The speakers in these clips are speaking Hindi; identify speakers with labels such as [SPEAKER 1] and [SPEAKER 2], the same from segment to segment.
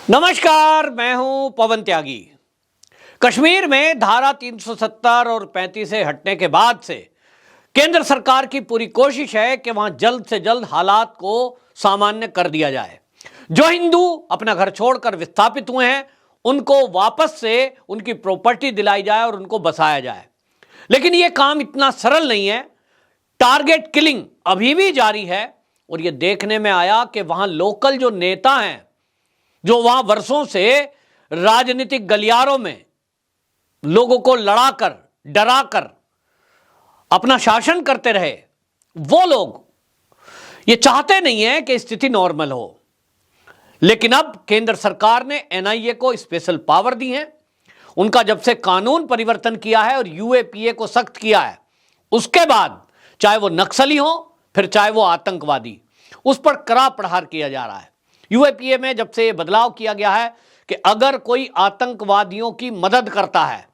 [SPEAKER 1] नमस्कार, मैं हूं पवन त्यागी। कश्मीर में धारा 370 और 35 से हटने के बाद से केंद्र सरकार की पूरी कोशिश है कि वहां जल्द से जल्द हालात को सामान्य कर दिया जाए। जो हिंदू अपना घर छोड़कर विस्थापित हुए हैं उनको वापस से उनकी प्रॉपर्टी दिलाई जाए और उनको बसाया जाए। लेकिन यह काम इतना सरल नहीं है। टारगेट किलिंग अभी भी जारी है और यह देखने में आया कि वहां लोकल जो नेता हैं, जो वहां वर्षों से राजनीतिक गलियारों में लोगों को लड़ाकर डराकर अपना शासन करते रहे, वो लोग ये चाहते नहीं है कि स्थिति नॉर्मल हो। लेकिन अब केंद्र सरकार ने एनआईए को स्पेशल पावर दी है। उनका जब से कानून परिवर्तन किया है और यूएपीए को सख्त किया है, उसके बाद चाहे वो नक्सली हो फिर चाहे वो आतंकवादी, उस पर कड़ा प्रहार किया जा रहा है। यूएपीए में जब से ये बदलाव किया गया है कि अगर कोई आतंकवादियों की मदद करता है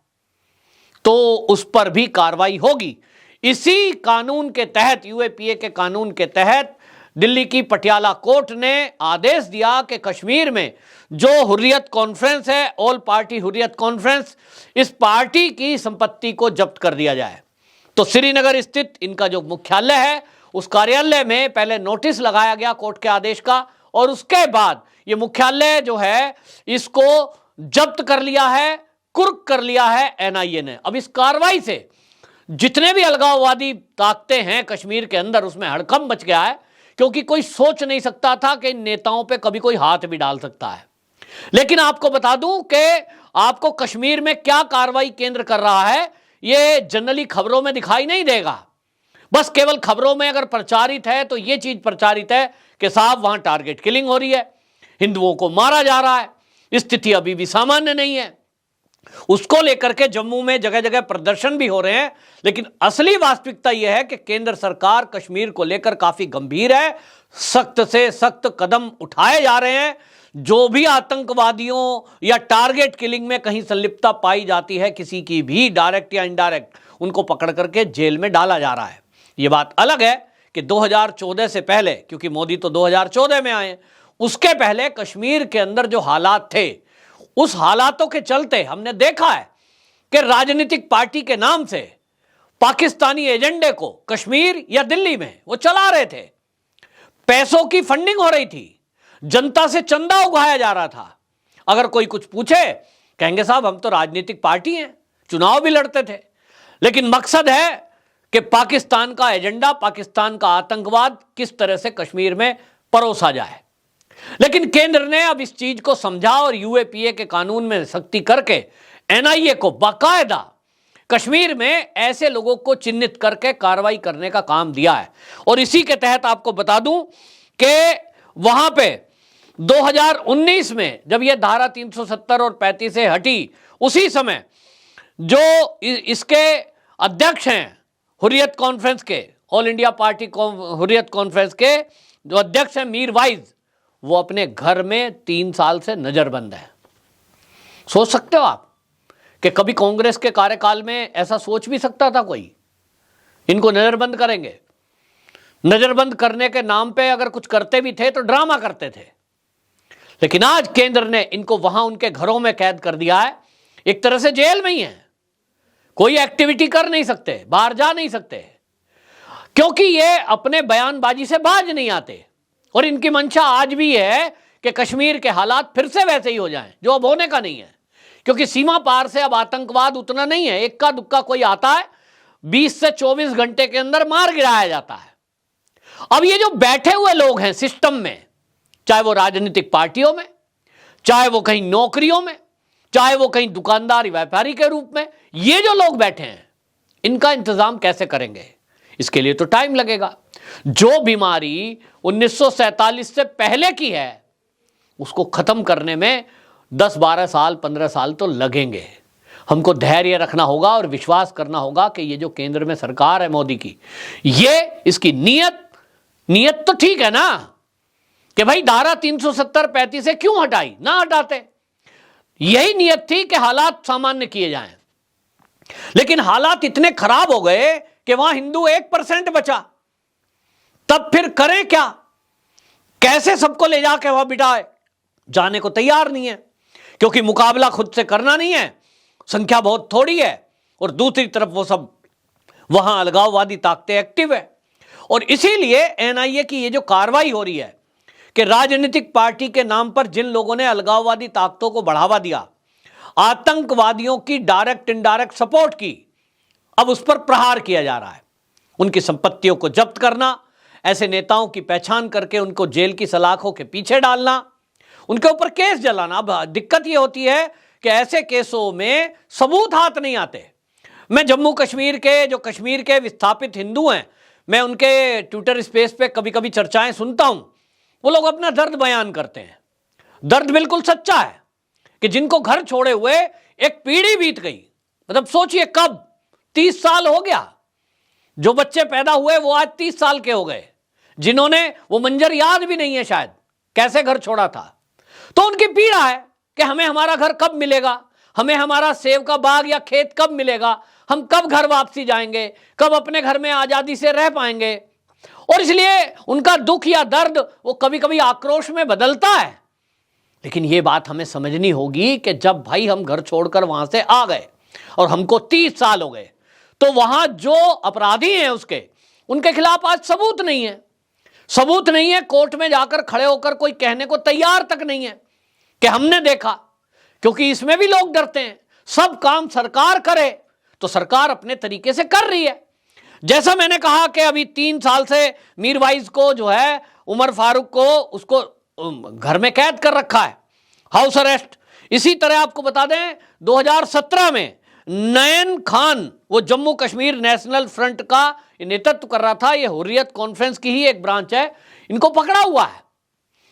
[SPEAKER 1] तो उस पर भी कार्रवाई होगी। इसी कानून के तहत, यूएपीए के कानून के तहत, दिल्ली की पटियाला कोर्ट ने आदेश दिया कि कश्मीर में जो हुर्रियत कॉन्फ्रेंस है, ऑल पार्टी हुर्रियत कॉन्फ्रेंस, इस पार्टी की संपत्ति को जब्त कर दिया जाए। तो श्रीनगर स्थित इनका जो मुख्यालय है, उस कार्यालय में पहले नोटिस लगाया गया कोर्ट के आदेश का, और उसके बाद ये मुख्यालय जो है इसको जब्त कर लिया है, कुर्क कर लिया है एनआईए ने। अब इस कार्रवाई से जितने भी अलगाववादी ताकते हैं कश्मीर के अंदर, उसमें हड़कंप मच गया है, क्योंकि कोई सोच नहीं सकता था कि इन नेताओं पे कभी कोई हाथ भी डाल सकता है। लेकिन आपको बता दूं कि आपको कश्मीर में क्या कार्रवाई केंद्र कर रहा है, ये जनरली खबरों में दिखाई नहीं देगा। बस केवल खबरों में अगर प्रचारित है तो ये चीज प्रचारित है कि साहब वहां टारगेट किलिंग हो रही है, हिंदुओं को मारा जा रहा है, स्थिति अभी भी सामान्य नहीं है। उसको लेकर के जम्मू में जगह जगह प्रदर्शन भी हो रहे हैं। लेकिन असली वास्तविकता यह है कि केंद्र सरकार कश्मीर को लेकर काफी गंभीर है। सख्त से सख्त कदम उठाए जा रहे हैं। जो भी आतंकवादियों या टारगेट किलिंग में कहीं संलिप्तता पाई जाती है, किसी की भी डायरेक्ट या इनडायरेक्ट, उनको पकड़ करके जेल में डाला जा रहा है। यह बात अलग है कि 2014 से पहले, क्योंकि मोदी तो 2014 में आए, उसके पहले कश्मीर के अंदर जो हालात थे, उस हालातों के चलते हमने देखा है कि राजनीतिक पार्टी के नाम से पाकिस्तानी एजेंडे को कश्मीर या दिल्ली में वो चला रहे थे। पैसों की फंडिंग हो रही थी, जनता से चंदा उगाया जा रहा था। अगर कोई कुछ पूछे, कहेंगे साहब हम तो राजनीतिक पार्टी हैं, चुनाव भी लड़ते थे। लेकिन मकसद है कि पाकिस्तान का एजेंडा, पाकिस्तान का आतंकवाद किस तरह से कश्मीर में परोसा जाए। लेकिन केंद्र ने अब इस चीज को समझा और यूएपीए के कानून में सख्ती करके एनआईए को बाकायदा कश्मीर में ऐसे लोगों को चिन्हित करके कार्रवाई करने का काम दिया है। और इसी के तहत आपको बता दूं कि वहां पे 2019 में जब यह धारा 370 और 35 से हटी, उसी समय जो इसके अध्यक्ष हैं हुर्रियत कॉन्फ्रेंस के, all India party Hurriyat conference के जो अध्यक्ष हैं मीर वाइज, वो अपने घर में 3 साल से नजरबंद है। सोच सकते हो आप कि कभी कांग्रेस के कार्यकाल में ऐसा सोच भी सकता था कोई? इनको नजरबंद करेंगे। नजरबंद करने के नाम पे अगर कुछ करते भी थे तो ड्रामा करते थे। लेकिन आज केंद्र ने इनको वहां उनके घरों में कैद कर दिया है। एक तरह से जेल में ही है, कोई एक्टिविटी कर नहीं सकते, बाहर जा नहीं सकते, क्योंकि ये अपने बयानबाजी से बाज नहीं आते। और इनकी मंशा आज भी है कि कश्मीर के हालात फिर से वैसे ही हो जाएं, जो अब होने का नहीं है। क्योंकि सीमा पार से अब आतंकवाद उतना नहीं है, इक्का दुक्का कोई आता है, 20 से 24 घंटे के अंदर मार गिराया जाता है। अब ये जो बैठे हुए लोग हैं सिस्टम में, चाहे वो राजनीतिक पार्टियों में, चाहे वो कहीं नौकरियों में, चाहे वो कहीं दुकानदार व्यापारी के रूप में, ये जो लोग बैठे हैं, इनका इंतजाम कैसे करेंगे? इसके लिए तो टाइम लगेगा। जो बीमारी 1947 से पहले की है, उसको खत्म करने में 10-12 साल 15 साल तो लगेंगे। हमको धैर्य रखना होगा और विश्वास करना होगा कि ये जो केंद्र में सरकार है मोदी की, ये इसकी नीयत तो ठीक है ना, कि भाई धारा 370-35 से क्यों हटाई? ना हटाते। यही नीयत थी कि हालात सामान्य किए जाएं। लेकिन हालात इतने खराब हो गए कि वहां हिंदू 1% बचा। तब फिर करें क्या? कैसे सबको ले जाके वहां बिठाए? जाने को तैयार नहीं है, क्योंकि मुकाबला खुद से करना नहीं है, संख्या बहुत थोड़ी है, और दूसरी तरफ वो सब वहां अलगाववादी ताकतें एक्टिव है। और इसीलिए एनआईए की ये जो कार्रवाई हो रही है कि राजनीतिक पार्टी के नाम पर जिन लोगों ने अलगाववादी ताकतों को बढ़ावा दिया, आतंकवादियों की डायरेक्ट इनडायरेक्ट सपोर्ट की, अब उस पर प्रहार किया जा रहा है। उनकी संपत्तियों को जब्त करना, ऐसे नेताओं की पहचान करके उनको जेल की सलाखों के पीछे डालना, उनके ऊपर केस जलाना। अब दिक्कत यह होती है कि ऐसे केसों में सबूत हाथ नहीं आते। मैं जम्मू कश्मीर के जो कश्मीर के विस्थापित हिंदू हैं, मैं उनके ट्विटर स्पेस पे कभी कभी चर्चाएं सुनता हूं। वो लोग अपना दर्द बयान करते हैं। दर्द बिल्कुल सच्चा है कि जिनको घर छोड़े हुए एक पीढ़ी बीत गई, मतलब सोचिए कब 30 साल हो गया, जो बच्चे पैदा हुए वो आज 30 साल के हो गए, जिन्होंने वो मंजर याद भी नहीं है शायद कैसे घर छोड़ा था। तो उनकी पीड़ा है कि हमें हमारा घर कब मिलेगा, हमें हमारा सेब का बाग या खेत कब मिलेगा, हम कब घर वापसी जाएंगे, कब अपने घर में आजादी से रह पाएंगे। और इसलिए उनका दुख या दर्द वो कभी कभी आक्रोश में बदलता है। लेकिन ये बात हमें समझनी होगी कि जब भाई हम घर छोड़कर वहां से आ गए और हमको 30 साल हो गए, तो वहां जो अपराधी हैं उनके खिलाफ आज सबूत नहीं है। सबूत नहीं है, कोर्ट में जाकर खड़े होकर कोई कहने को तैयार तक नहीं है कि हमने देखा, क्योंकि इसमें भी लोग डरते हैं। सब काम सरकार करे तो सरकार अपने तरीके से कर रही है। जैसा मैंने कहा कि अभी 3 साल से मीरवाइज को जो है, उमर फारूक को, उसको घर में कैद कर रखा है, हाउस अरेस्ट। इसी तरह आपको बता दें 2017 में नयन खान, वो जम्मू कश्मीर नेशनल फ्रंट का नेतृत्व कर रहा था, ये हुर्रियत कॉन्फ्रेंस की ही एक ब्रांच है, इनको पकड़ा हुआ है।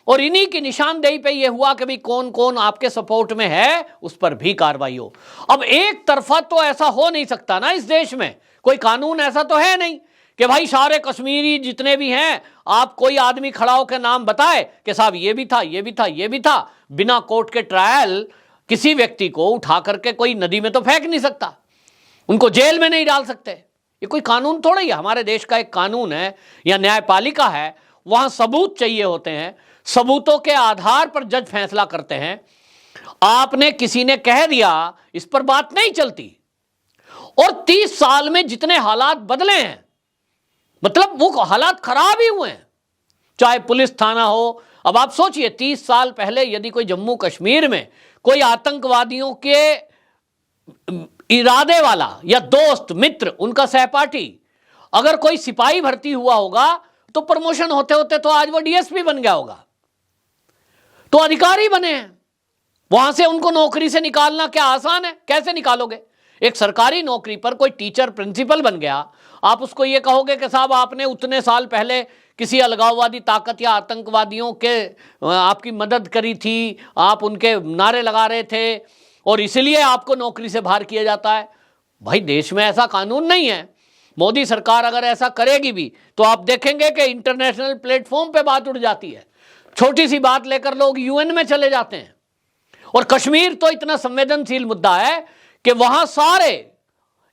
[SPEAKER 1] और इन्हीं की निशानदेही पे ये हुआ कि भाई कौन कौन आपके सपोर्ट में है, उस पर भी कार्रवाई हो। अब एक तरफा तो ऐसा हो नहीं सकता ना, इस देश में कोई कानून ऐसा तो है नहीं कि भाई सारे कश्मीरी जितने भी हैं, आप कोई आदमी खड़ा होकर नाम बताए कि साहब ये भी था, ये भी था, ये भी था। बिना कोर्ट के ट्रायल किसी व्यक्ति को उठा करके कोई नदी में तो फेंक नहीं सकता, उनको जेल में नहीं डाल सकते। ये कोई कानून थोड़ा ही है। हमारे देश का एक कानून है या न्यायपालिका है, वहां सबूत चाहिए होते हैं, सबूतों के आधार पर जज फैसला करते हैं। आपने किसी ने कह दिया, इस पर बात नहीं चलती। और 30 साल में जितने हालात बदले हैं, मतलब वो हालात खराब ही हुए हैं, चाहे पुलिस थाना हो। अब आप सोचिए 30 साल पहले यदि कोई जम्मू कश्मीर में कोई आतंकवादियों के इरादे वाला या दोस्त मित्र, उनका सहपाठी, अगर कोई सिपाही भर्ती हुआ होगा तो प्रमोशन होते होते तो आज वो डीएसपी बन गया होगा, तो अधिकारी बने हैं। वहां से उनको नौकरी से निकालना क्या आसान है? कैसे निकालोगे? एक सरकारी नौकरी पर कोई टीचर प्रिंसिपल बन गया, आप उसको ये कहोगे कि साहब आपने उतने साल पहले किसी अलगाववादी ताकत या आतंकवादियों के आपकी मदद करी थी, आप उनके नारे लगा रहे थे और इसलिए आपको नौकरी से बाहर किया जाता है। भाई देश में ऐसा कानून नहीं है। मोदी सरकार अगर ऐसा करेगी भी तो आप देखेंगे कि इंटरनेशनल प्लेटफॉर्म पे बात उड़ जाती है, छोटी सी बात लेकर लोग यूएन में चले जाते हैं। और कश्मीर तो इतना संवेदनशील मुद्दा है कि वहां सारे,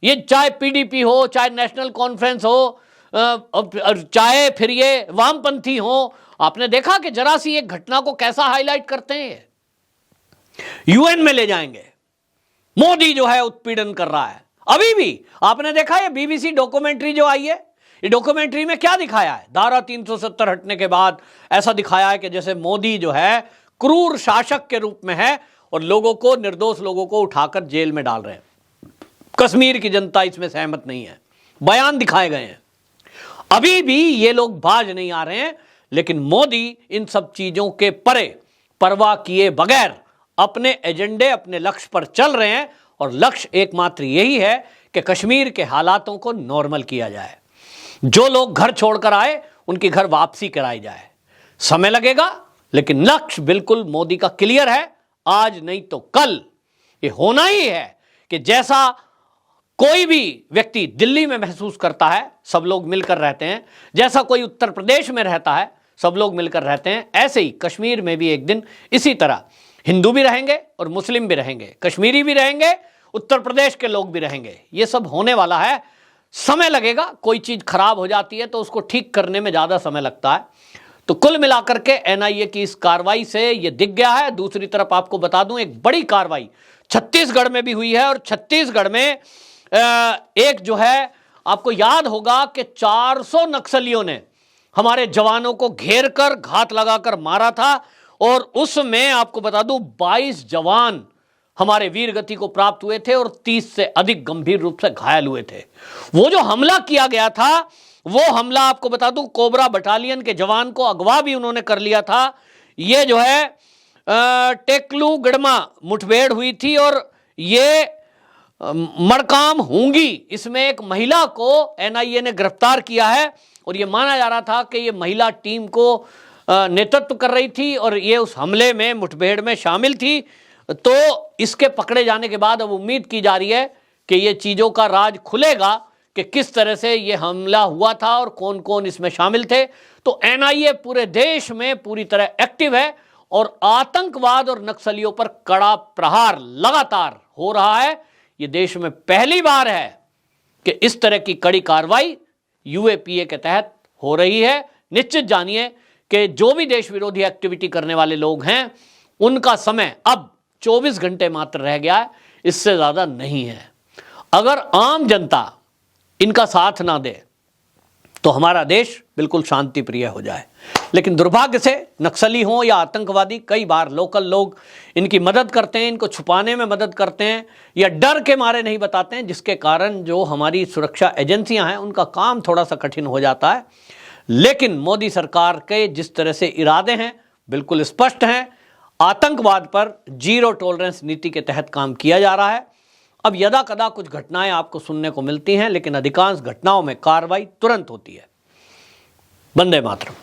[SPEAKER 1] ये चाहे पीडीपी हो, चाहे नेशनल कॉन्फ्रेंस हो, चाहे फिर ये वामपंथी हो, आपने देखा कि जरा सी एक घटना को कैसा हाईलाइट करते हैं, यूएन में ले जाएंगे। मोदी जो है उत्पीड़न कर रहा है। अभी भी आपने देखा ये बीबीसी डॉक्यूमेंट्री जो आई है, ये डॉक्यूमेंट्री में क्या दिखाया है? धारा 370 हटने के बाद ऐसा दिखाया है कि जैसे मोदी जो है क्रूर शासक के रूप में है और लोगों को, निर्दोष लोगों को उठाकर जेल में डाल रहे हैं। कश्मीर की जनता इसमें सहमत नहीं है, बयान दिखाए गए हैं। अभी भी ये लोग बाज नहीं आ रहे हैं, लेकिन मोदी इन सब चीजों के परे, परवाह किए बगैर अपने एजेंडे, अपने लक्ष्य पर चल रहे हैं। और लक्ष्य एकमात्र यही है कि कश्मीर के हालातों को नॉर्मल किया जाए। जो लोग घर छोड़कर आए उनकी घर वापसी कराई जाए। समय लगेगा, लेकिन लक्ष्य बिल्कुल मोदी का क्लियर है। आज नहीं तो कल ये होना ही है कि जैसा कोई भी व्यक्ति दिल्ली में महसूस करता है, सब लोग मिलकर रहते हैं, जैसा कोई उत्तर प्रदेश में रहता है, सब लोग मिलकर रहते हैं, ऐसे ही कश्मीर में भी एक दिन इसी तरह हिंदू भी रहेंगे और मुस्लिम भी रहेंगे, कश्मीरी भी रहेंगे, उत्तर प्रदेश के लोग भी रहेंगे। ये सब होने वाला है। समय लगेगा, कोई चीज खराब हो जाती है तो उसको ठीक करने में ज्यादा समय लगता है। तो कुल मिलाकर के एनआईए की इस कार्रवाई से यह दिख गया है। दूसरी तरफ आपको बता दूं, एक बड़ी कार्रवाई छत्तीसगढ़ में भी हुई है, और छत्तीसगढ़ में एक जो है, आपको याद होगा कि 400 नक्सलियों ने हमारे जवानों को घेर कर घात लगाकर मारा था, और उसमें आपको बता दूं 22 जवान हमारे वीर गति को प्राप्त हुए थे और 30 से अधिक गंभीर रूप से घायल हुए थे। वो जो हमला किया गया था, वो हमला आपको बता दूं कोबरा बटालियन के जवान को अगवा भी उन्होंने कर लिया था। ये जो है टेकलू गड़मा मुठभेड़ हुई थी, और ये मड़काम होंगी, इसमें एक महिला को एनआईए ने गिरफ्तार किया है, और ये माना जा रहा था कि ये महिला टीम को नेतृत्व कर रही थी और ये उस हमले में, मुठभेड़ में शामिल थी। तो इसके पकड़े जाने के बाद अब उम्मीद की जा रही है कि ये चीज़ों का राज खुलेगा कि किस तरह से ये हमला हुआ था और कौन कौन इसमें शामिल थे। तो एनआईए पूरे देश में पूरी तरह एक्टिव है, और आतंकवाद और नक्सलियों पर कड़ा प्रहार लगातार हो रहा है। ये देश में पहली बार है कि इस तरह की कड़ी कार्रवाई यूएपीए के तहत हो रही है। निश्चित जानिए कि जो भी देश विरोधी एक्टिविटी करने वाले लोग हैं, उनका समय अब 24 घंटे मात्र रह गया है, इससे ज्यादा नहीं है। अगर आम जनता इनका साथ ना दे तो हमारा देश बिल्कुल शांति प्रिय हो जाए। लेकिन दुर्भाग्य से नक्सली हों या आतंकवादी, कई बार लोकल लोग इनकी मदद करते हैं, इनको छुपाने में मदद करते हैं, या डर के मारे नहीं बताते हैं, जिसके कारण जो हमारी सुरक्षा एजेंसियां हैं उनका काम थोड़ा सा कठिन हो जाता है। लेकिन मोदी सरकार के जिस तरह से इरादे हैं बिल्कुल स्पष्ट हैं। आतंकवाद पर जीरो टॉलरेंस नीति के तहत काम किया जा रहा है। अब यदा कदा कुछ घटनाएं आपको सुनने को मिलती हैं, लेकिन अधिकांश घटनाओं में कार्रवाई तुरंत होती है। वंदे मातरम।